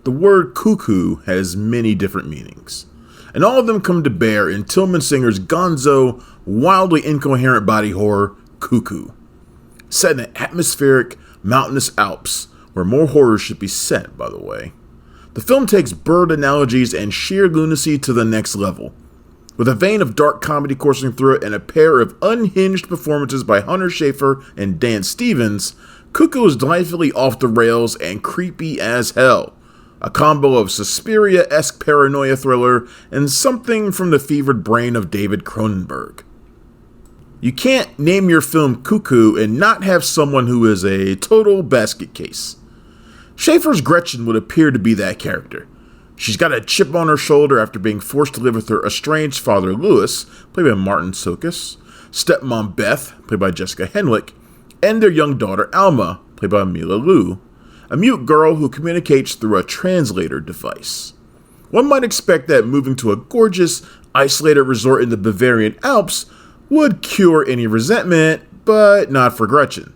the word cuckoo has many different meanings, and all of them come to bear in Tillman Singer's gonzo, wildly incoherent body horror, Cuckoo. Set in the atmospheric, mountainous Alps, where more horror should be set, by the way. The film takes bird analogies and sheer lunacy to the next level. With a vein of dark comedy coursing through it and a pair of unhinged performances by Hunter Schafer and Dan Stevens, Cuckoo is delightfully off the rails and creepy as hell. A combo of Suspiria-esque paranoia thriller and something from the fevered brain of David Cronenberg. You can't name your film Cuckoo and not have someone who is a total basket case. Schafer's Gretchen would appear to be that character. She's got a chip on her shoulder after being forced to live with her estranged father Louis, played by Marton Csokas, stepmom Beth, played by Jessica Henwick, and their young daughter Alma, played by Mila Liu, a mute girl who communicates through a translator device. One might expect that moving to a gorgeous, isolated resort in the Bavarian Alps would cure any resentment, but not for Gretchen.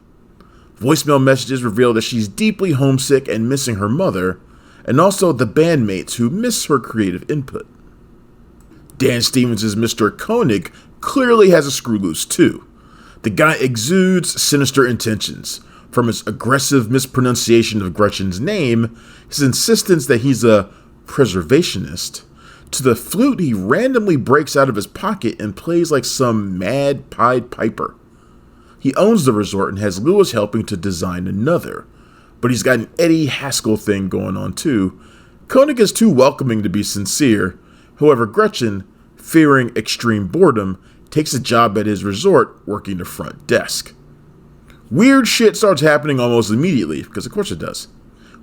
Voicemail messages reveal that she's deeply homesick and missing her mother, and also the bandmates who miss her creative input. Dan Stevens' Mr. König clearly has a screw loose too. The guy exudes sinister intentions, from his aggressive mispronunciation of Gretchen's name, his insistence that he's a preservationist, to the flute he randomly breaks out of his pocket and plays like some mad Pied Piper. He owns the resort and has Louis helping to design another, but he's got an Eddie Haskell thing going on too. König is too welcoming to be sincere. However, Gretchen, fearing extreme boredom, takes a job at his resort working the front desk. Weird shit starts happening almost immediately, because of course it does.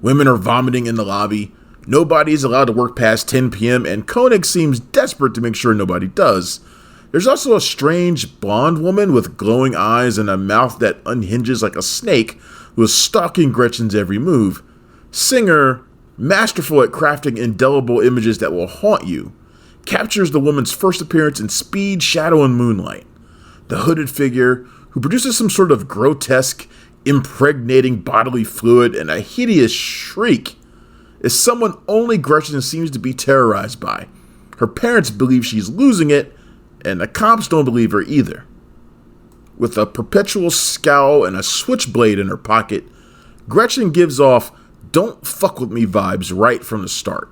Women are vomiting in the lobby, nobody is allowed to work past 10 p.m., and König seems desperate to make sure nobody does. There's also a strange blonde woman with glowing eyes and a mouth that unhinges like a snake who is stalking Gretchen's every move. Singer, masterful at crafting indelible images that will haunt you, captures the woman's first appearance in Speed, Shadow, and Moonlight. The hooded figure, who produces some sort of grotesque, impregnating bodily fluid and a hideous shriek, is someone only Gretchen seems to be terrorized by. Her parents believe she's losing it, and the cops don't believe her either. With a perpetual scowl and a switchblade in her pocket, Gretchen gives off "don't fuck with me" vibes right from the start.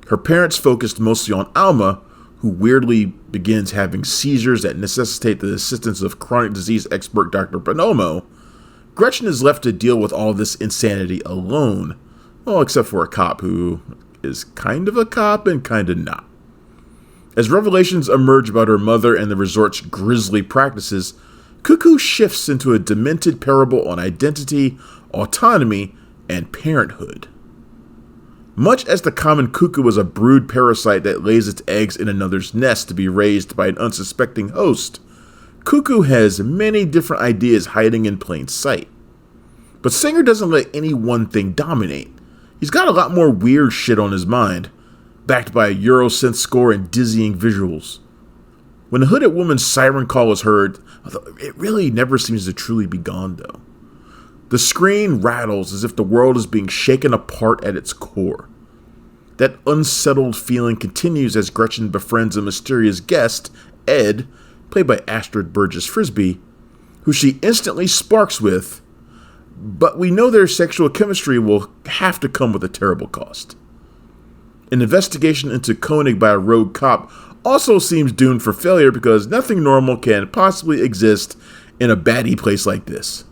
Her parents focused mostly on Alma, who weirdly begins having seizures that necessitate the assistance of chronic disease expert Dr. Bonomo. Gretchen is left to deal with all this insanity alone, well, except for a cop who is kind of a cop and kind of not. As revelations emerge about her mother and the resort's grisly practices, Cuckoo shifts into a demented parable on identity, autonomy, and parenthood. Much as the common cuckoo is a brood parasite that lays its eggs in another's nest to be raised by an unsuspecting host, Cuckoo has many different ideas hiding in plain sight. But Singer doesn't let any one thing dominate. He's got a lot more weird shit on his mind, backed by a Eurosynth score and dizzying visuals. When the hooded woman's siren call is heard, although it really never seems to truly be gone though, the screen rattles as if the world is being shaken apart at its core. That unsettled feeling continues as Gretchen befriends a mysterious guest, Ed, played by Astrid Burgess Frisbee, who she instantly sparks with, but we know their sexual chemistry will have to come with a terrible cost. An investigation into König by a rogue cop also seems doomed for failure because nothing normal can possibly exist in a baddie place like this.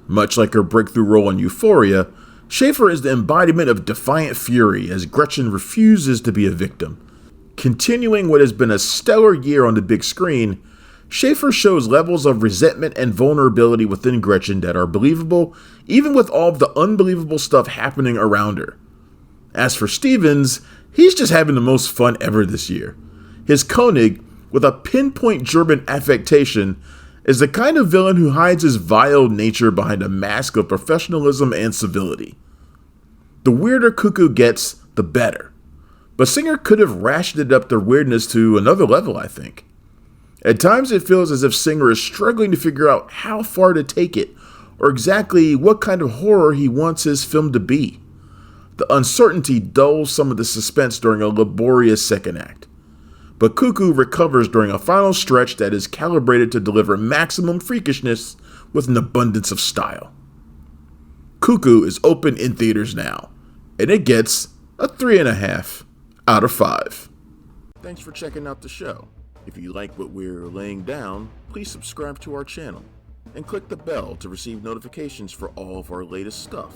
Much like her breakthrough role in Euphoria, Schafer is the embodiment of defiant fury as Gretchen refuses to be a victim. Continuing what has been a stellar year on the big screen, Schafer shows levels of resentment and vulnerability within Gretchen that are believable, even with all of the unbelievable stuff happening around her. As for Stevens, he's just having the most fun ever this year. His König, with a pinpoint German affectation, is the kind of villain who hides his vile nature behind a mask of professionalism and civility. The weirder Cuckoo gets, the better. But Singer could have ratcheted up the weirdness to another level, I think. At times it feels as if Singer is struggling to figure out how far to take it, or exactly what kind of horror he wants his film to be. The uncertainty dulls some of the suspense during a laborious second act, but Cuckoo recovers during a final stretch that is calibrated to deliver maximum freakishness with an abundance of style. Cuckoo is open in theaters now, and it gets a 3.5 out of 5. Thanks for checking out the show. If you like what we're laying down, please subscribe to our channel and click the bell to receive notifications for all of our latest stuff.